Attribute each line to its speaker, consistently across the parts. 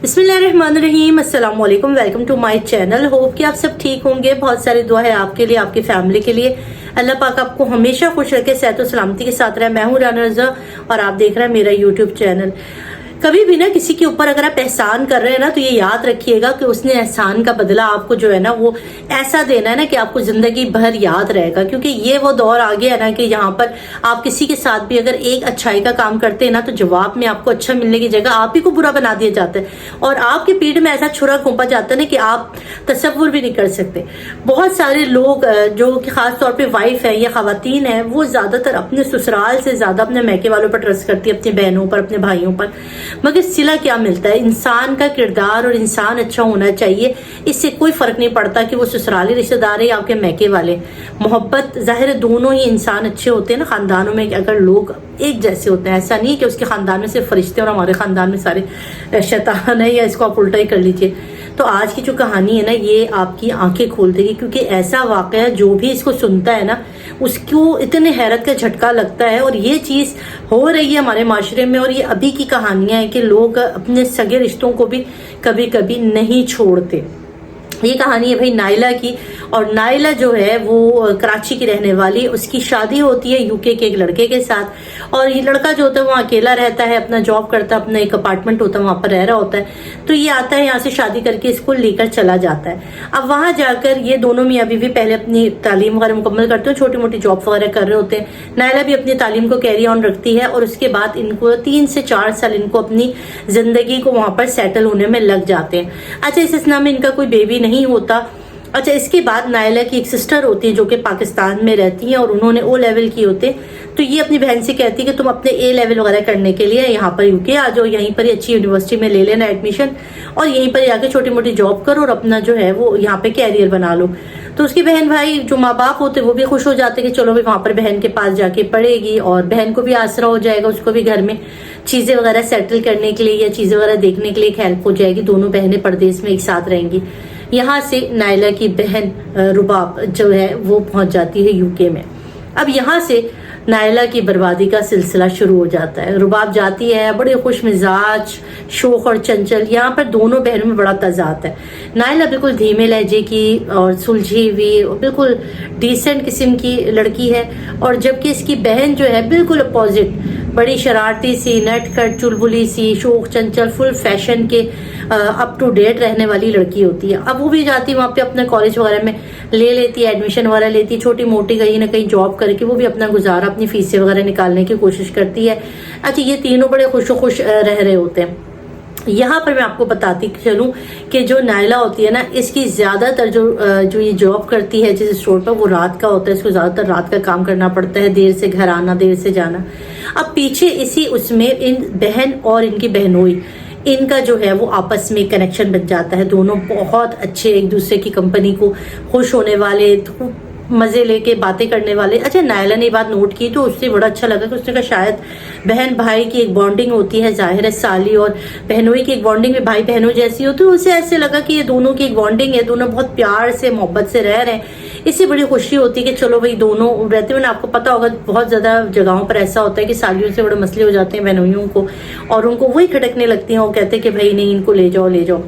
Speaker 1: बिस्मिल्लाहिर्रहमानिर्रहीम, अस्सलाम वालेकुम, welcome to my channel. Hope कि आप सब ठीक होंगे। बहुत सारी दुआ है आपके लिए, आपकी फैमिली के लिए। अल्लाह पाक आपको हमेशा खुश रखे, सेहत और सलामती के साथ रहे। मैं हूँ राना रज़ा और आप देख रहे हैं मेरा यूट्यूब चैनल। कभी भी ना किसी के ऊपर अगर आप एहसान कर रहे हैं ना, तो ये याद रखिएगा कि उसने एहसान का बदला आपको जो है ना वो ऐसा देना है ना कि आपको जिंदगी भर याद रहेगा। क्योंकि ये वो दौर आ गया है ना कि यहाँ पर आप किसी के साथ भी अगर एक अच्छाई का काम करते हैं ना, तो जवाब में आपको अच्छा मिलने की जगह आप ही को बुरा बना दिया जाता है और आपकी पीठ में ऐसा छुरा घोंपा जाता है ना कि आप तसव्वुर भी नहीं कर सकते। बहुत सारे लोग जो कि खास तौर पे वाइफ है या खवातीन है, वो ज्यादातर अपने ससुराल से ज्यादा अपने मैके वालों पर ट्रस्ट करती है, अपनी बहनों पर, अपने भाइयों पर। मगर सिला क्या मिलता है? इंसान का किरदार और इंसान अच्छा होना चाहिए। इससे कोई फर्क नहीं पड़ता कि वो ससुराली रिश्तेदार है या आपके मैके वाले। मोहब्बत जाहिर है दोनों ही इंसान अच्छे होते हैं ना। खानदानों में अगर लोग एक जैसे होते हैं, ऐसा नहीं कि उसके खानदान में सिर्फ फरिश्ते और हमारे खानदान में सारे शैतान है, या इसको आप उल्टा ही कर लीजिए। तो आज की जो कहानी है ना, ये आपकी आंखें खोल देगी। क्योंकि ऐसा वाकया जो भी इसको सुनता है ना, उसको इतने हैरत का झटका लगता है। और ये चीज हो रही है हमारे माशरे में, और ये अभी की कहानियां हैं कि लोग अपने सगे रिश्तों को भी कभी कभी नहीं छोड़ते। ये कहानी है भाई नाइला की। और नाइला जो है वो कराची की रहने वाली, उसकी शादी होती है यूके के एक लड़के के साथ। और ये लड़का जो होता है वो अकेला रहता है, अपना जॉब करता है, अपना एक अपार्टमेंट होता है, वहां पर रह रहा होता है। तो ये आता है यहाँ से शादी करके, इसको लेकर चला जाता है। अब वहां जाकर ये दोनों मियाँ बीवी पहले अपनी तालीम वगैरह मुकम्मल करते हैं, छोटी मोटी जॉब वगैरह कर रहे होते हैं। नाइला भी अपनी तालीम को कैरी ऑन रखती है और उसके बाद इनको 3 से 4 साल इनको अपनी जिंदगी को वहां पर सेटल होने में लग जाते हैं। अच्छा, इस असना में इनका कोई बेबी नहीं होता। अच्छा, इसके बाद नाइला की एक सिस्टर होती है जो कि पाकिस्तान में रहती है और उन्होंने ओ लेवल की होते। तो ये अपनी बहन से कहती है कि तुम अपने ए लेवल वगैरह करने के लिए यहाँ पर यूके आ जाओ, यहीं पर अच्छी यूनिवर्सिटी में ले लेना एडमिशन और यहीं पर आके छोटी मोटी जॉब करो और अपना जो है वो यहाँ पे कैरियर बना लो। तो उसके बहन भाई जो माँ बाप होते वो भी खुश हो जाते कि चलो भाई वहां पर बहन के पास जाके पढ़ेगी और बहन को भी आसरा हो जाएगा, उसको भी घर में चीजें वगैरह सेटल करने के लिए या चीजें वगैरह देखने के लिए एक हेल्प हो जाएगी। दोनों बहनें परदेश में एक साथ रहेंगी। यहाँ से नाइला की बहन रुबाब जो है वो पहुंच जाती है यूके में। अब यहाँ से नाइला की बर्बादी का सिलसिला शुरू हो जाता है। रुबाब जाती है, बड़े खुश मिजाज, शोख और चंचल। यहाँ पर दोनों बहनों में बड़ा तजाद है। नाइला बिल्कुल धीमे लहजे की और सुलझी हुई, बिल्कुल डिसेंट किस्म की लड़की है। और जबकि इसकी बहन जो है बिल्कुल अपोजिट, बड़ी शरारती सी, नटखट, चुलबुली सी, शोख चंचल, फुल फैशन के अप टू डेट रहने वाली लड़की होती है। अब वो भी जाती है वहाँ पे अपने कॉलेज वगैरह में ले लेती है, एडमिशन वगैरह लेती है, छोटी मोटी कहीं ना कहीं जॉब करके वो भी अपना गुजारा, अपनी फीसें वगैरह निकालने की कोशिश करती है। अच्छा, ये तीनों बड़े खुश रह रहे होते हैं। यहाँ पर मैं आपको बताती चलूं कि जो नाइला होती है ना, इसकी ज्यादातर जो ये जॉब करती है जिस स्टोर पर, वो रात का होता है। इसको ज्यादातर रात का काम करना पड़ता है, देर से घर आना, देर से जाना। अब पीछे इसी उसमें इन बहन और इनकी बहनोई, इनका जो है वो आपस में कनेक्शन बन जाता है। दोनों बहुत अच्छे, एक दूसरे की कंपनी को खुश होने वाले, मजे लेके बातें करने वाले। अच्छा, नाइला ने बात नोट की तो उससे बड़ा अच्छा लगा कि उसने कहा शायद बहन भाई की एक बॉन्डिंग होती है, जाहिर है साली और बहनोई की एक बॉन्डिंग में भाई बहनों जैसी होती है। उसे ऐसे लगा कि ये दोनों की एक बॉन्डिंग है, दोनों बहुत प्यार से मोहब्बत से रह रहे हैं। इससे बड़ी खुशी होती है कि चलो भाई दोनों रहते हुए ना, आपको पता होगा बहुत ज्यादा जगहों पर ऐसा होता है कि सालियों से बड़े मसले हो जाते हैं बहनोइयों को और उनको वही खटकने लगती हैं। वो कहते हैं कि भाई नहीं, इनको ले जाओ ले जाओ।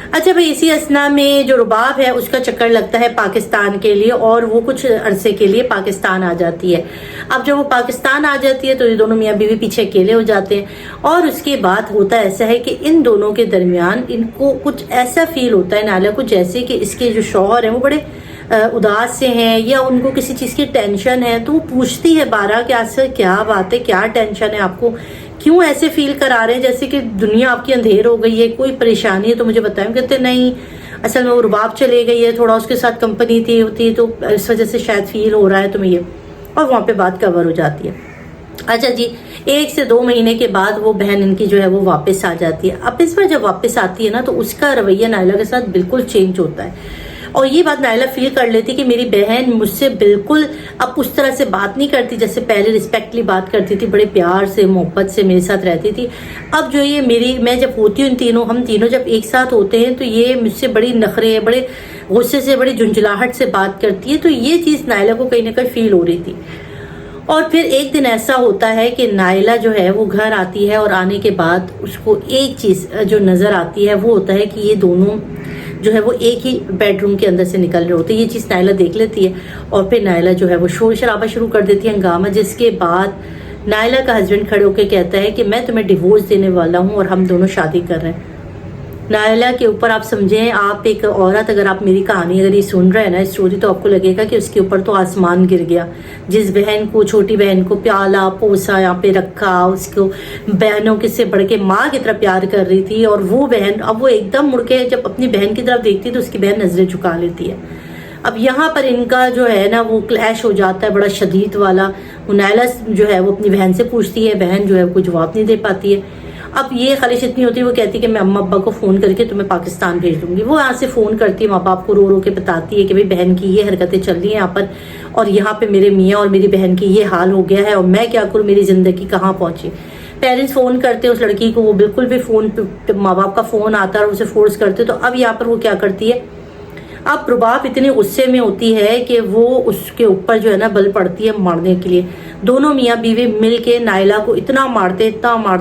Speaker 1: अच्छा भाई, इसी असना में जो रुबाब है उसका चक्कर लगता है पाकिस्तान के लिए और वो कुछ अरसे के लिए पाकिस्तान आ जाती है। अब जब वो पाकिस्तान आ जाती है तो ये दोनों मियाँ बीवी पीछे अकेले हो जाते हैं। और उसके बाद होता ऐसा है कि इन दोनों के दरमियान इनको कुछ ऐसा फील होता है नाइला को, जैसे कि इसके जो शौहर हैं वो बड़े उदास से हैं या उनको किसी चीज की टेंशन है। तो वो पूछती है बारह कि आज क्या बात है, क्या टेंशन है आपको, क्यों ऐसे फील करा रहे हैं जैसे कि दुनिया आपकी अंधेर हो गई है, कोई परेशानी है तो मुझे बताएं। कहते नहीं, असल में वो रुबाब चले गई है, थोड़ा उसके साथ कंपनी थी होती तो इस वजह से शायद फील हो रहा है तुम्हें ये। और वहां पे बात कवर हो जाती है। अच्छा जी, 1 से 2 महीने के बाद वो बहन इनकी जो है वो वापस आ जाती है। अब इस बार जब वापस आती है ना, तो उसका रवैया नाइला के साथ बिल्कुल चेंज होता है। और ये बात नाइला फील कर लेती कि मेरी बहन मुझसे बिल्कुल अब उस तरह से बात नहीं करती जैसे पहले रिस्पेक्टली बात करती थी, बड़े प्यार से मोहब्बत से मेरे साथ रहती थी। अब जो ये मैं जब होती हूँ हम तीनों जब एक साथ होते हैं तो ये मुझसे बड़ी नखरे, बड़े गुस्से से, बड़ी झुंझलाहट से बात करती है। तो ये चीज नाइला को कहीं ना कहीं फील हो रही थी। اور پھر ایک دن ایسا ہوتا ہے کہ نائلہ جو ہے وہ گھر آتی ہے اور آنے کے بعد اس کو ایک چیز جو نظر آتی ہے وہ ہوتا ہے کہ یہ دونوں جو ہے وہ ایک ہی بیڈ روم کے اندر سے نکل رہے ہوتے ہیں. یہ چیز نائلہ دیکھ لیتی ہے اور پھر نائلہ جو ہے وہ شور شرابہ شروع کر دیتی ہے, ہنگامہ, جس کے بعد نائلہ کا ہسبینڈ کھڑے ہو کے کہتا ہے کہ میں تمہیں ڈیورس دینے والا ہوں اور ہم دونوں شادی کر رہے ہیں. نائلہ کے اوپر آپ سمجھیں, آپ ایک عورت اگر آپ میری کہانی اگر یہ سن رہے ہیں نا اسٹوری, تو آپ کو لگے گا کہ اس کے اوپر تو آسمان گر گیا. جس بہن کو, چھوٹی بہن کو پیالا پوسا یہاں پہ رکھا, اس کو بہنوں کے سے بڑھ کے ماں کی طرح پیار کر رہی تھی, اور وہ بہن اب وہ ایک دم مڑ کے جب اپنی بہن کی طرف دیکھتی ہے تو اس کی بہن نظریں جھکا لیتی ہے. اب یہاں پر ان کا جو ہے نا وہ کلیش ہو جاتا ہے بڑا شدید والا. نائلہ جو ہے وہ اپنی بہن سے پوچھتی ہے, بہن جو ہے کوئی جواب نہیں دے پاتی ہے. اب یہ خواہش اتنی ہوتی ہے, وہ کہتی ہے کہ میں اما ابا کو فون کر کے تمہیں پاکستان بھیج دوں گی. وہ یہاں سے فون کرتی ہے ماں باپ کو, رو رو کے بتاتی ہے کہ بھائی بہن کی یہ حرکتیں چل رہی ہیں یہاں پر, اور یہاں پہ میرے میاں اور میری بہن کی یہ حال ہو گیا ہے, اور میں کیا کروں, میری زندگی کہاں پہنچی. پیرنٹس فون کرتے اس لڑکی کو, وہ بالکل بھی فون پہ ماں باپ کا فون آتا ہے اور اسے فورس کرتے. تو اب یہاں پر وہ کیا کرتی ہے, اب رباب اتنے غصے میں ہوتی ہے کہ وہ اس کے اوپر جو ہے نا بل پڑتی ہے مارنے کے لیے. دونوں میاں بیوی مل کے نائلہ کو اتنا مارتے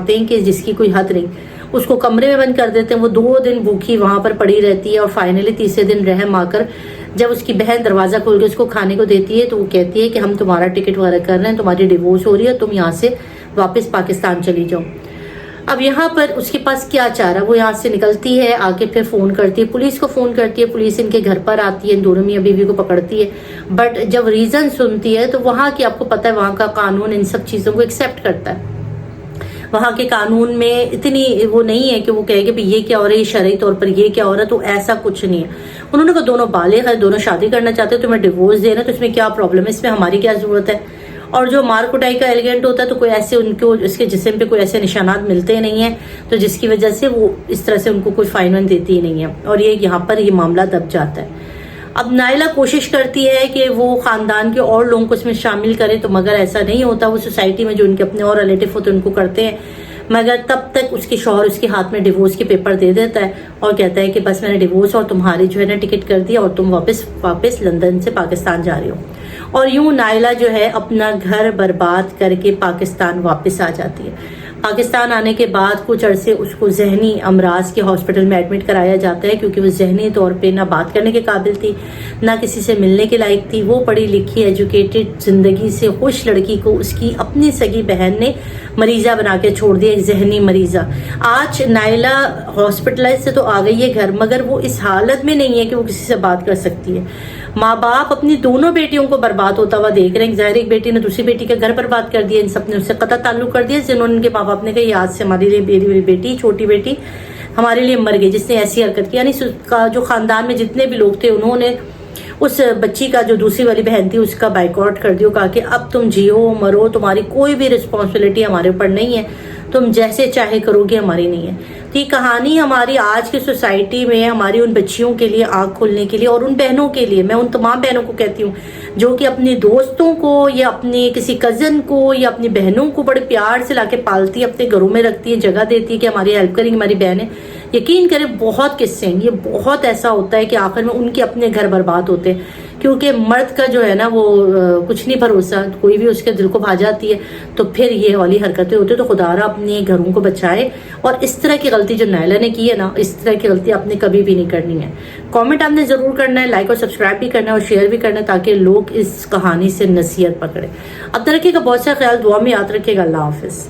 Speaker 1: ہیں کہ جس کی کوئی حد نہیں. اس کو کمرے میں بند کر دیتے ہیں, وہ 2 دن بھوکی وہاں پر پڑی رہتی ہے, اور فائنلی تیسرے دن رحم آ کر جب اس کی بہن دروازہ کھول کے اس کو کھانے کو دیتی ہے تو وہ کہتی ہے کہ ہم تمہارا ٹکٹ وغیرہ کر رہے ہیں, تمہاری ڈیورس ہو رہی ہے, تم یہاں سے واپس پاکستان چلی جاؤ. اب یہاں پر اس کے پاس کیا چارہ, وہ یہاں سے نکلتی ہے, آگے پھر فون کرتی ہے, پولیس کو فون کرتی ہے, پولیس ان کے گھر پر آتی ہے, ان دونوں میاں بیوی کو پکڑتی ہے. بٹ جب ریزن سنتی ہے تو وہاں کی آپ کو پتہ ہے وہاں کا قانون ان سب چیزوں کو ایکسیپٹ کرتا ہے. وہاں کے قانون میں اتنی وہ نہیں ہے کہ وہ کہے کہ یہ کیا ہو رہا ہے, یہ شرعی طور پر یہ کیا ہو رہا ہے, تو ایسا کچھ نہیں ہے. انہوں نے کہا دونوں بالغ ہیں, دونوں شادی کرنا چاہتے ہیں, تمہیں ڈیورس دینا, تو اس میں کیا پرابلم ہے, اس میں ہماری کیا ضرورت ہے. اور جو مار کٹائی کا ایلیگنٹ ہوتا ہے تو کوئی ایسے ان کو اس کے جسم پہ کوئی ایسے نشانات ملتے نہیں ہیں, تو جس کی وجہ سے وہ اس طرح سے ان کو کوئی فائن وائن دیتی ہی نہیں ہے, اور یہ یہاں پر یہ معاملہ دب جاتا ہے. اب نائلہ کوشش کرتی ہے کہ وہ خاندان کے اور لوگوں کو اس میں شامل کرے, تو مگر ایسا نہیں ہوتا. وہ سوسائٹی میں جو ان کے اپنے اور ریلیٹیو ہوتے ہیں ان کو کرتے ہیں, مگر تب تک اس کے شوہر اس کے ہاتھ میں ڈیورس کے پیپر دے دیتا ہے اور کہتا ہے کہ بس میں نے ڈیورس اور تمہاری جو ہے نا ٹکٹ کر دیا, اور تم واپس لندن سے پاکستان جا رہے ہو. اور یوں نائلہ جو ہے اپنا گھر برباد کر کے پاکستان واپس آ جاتی ہے. پاکستان آنے کے بعد کچھ عرصے اس کو ذہنی امراض کے ہاسپٹل میں ایڈمٹ کرایا جاتا ہے, کیونکہ وہ ذہنی طور پہ نہ بات کرنے کے قابل تھی, نہ کسی سے ملنے کے لائق تھی. وہ پڑھی لکھی ایجوکیٹڈ زندگی سے خوش لڑکی کو اس کی اپنی سگی بہن نے مریضہ بنا کے چھوڑ دیا, ایک ذہنی مریضہ. آج نائلہ ہاسپٹلائز سے تو آ گئی ہے گھر, مگر وہ اس حالت میں نہیں ہے کہ وہ کسی سے بات کر سکتی ہے. ماں باپ اپنی دونوں بیٹیوں کو برباد ہوتا ہوا دیکھ رہے ہیں. ظاہر ایک بیٹی نے دوسری بیٹی کا گھر برباد کر دیا, ان سب نے اس سے قطع تعلق کر دیا. جنہوں نے ان کے ماں باپ نے کہا یاد سے ہمارے لیے میری بیٹی, چھوٹی بیٹی ہمارے لیے مر گئی, جس نے ایسی حرکت کی. یعنی جو خاندان میں جتنے بھی لوگ تھے انہوں نے اس بچی کا جو دوسری والی بہن تھی اس کا بائیکاٹ کر دیا, کہا کہ اب تم جیو مرو, تمہاری کوئی بھی رسپانسبلٹی ہمارے اوپر نہیں ہے, تم جیسے چاہے کرو گے, ہماری نہیں ہے. تو یہ کہانی ہماری آج کی سوسائٹی میں ہماری ان بچیوں کے لیے آنکھ کھولنے کے لیے, اور ان بہنوں کے لیے, میں ان تمام بہنوں کو کہتی ہوں جو کہ اپنی دوستوں کو یا اپنی کسی کزن کو یا اپنی بہنوں کو بڑے پیار سے لا کے پالتی ہے, اپنے گھروں میں رکھتی ہے, جگہ دیتی ہے کہ ہماری ہیلپ کریں گی ہماری بہنیں. یقین کریں بہت قصے ہیں, یہ بہت ایسا ہوتا ہے کہ آخر میں ان کے اپنے گھر برباد ہوتے ہیں, کیونکہ مرد کا جو ہے نا وہ کچھ نہیں بھروسہ, کوئی بھی اس کے دل کو بھا جاتی ہے تو پھر یہ والی حرکتیں ہوتی ہیں. تو خدا را اپنے گھروں کو بچائے, اور اس طرح کی غلطی جو نائلہ نے کی ہے نا, اس طرح کی غلطی آپ نے کبھی بھی نہیں کرنی ہے. کامنٹ آپ نے ضرور کرنا ہے, لائک اور سبسکرائب بھی کرنا ہے, اور شیئر بھی کرنا ہے, تاکہ لوگ اس کہانی سے نصیحت پکڑے. اب ترقی کا بہت سا خیال, دعا میں یاد رکھے گا. اللہ حافظ.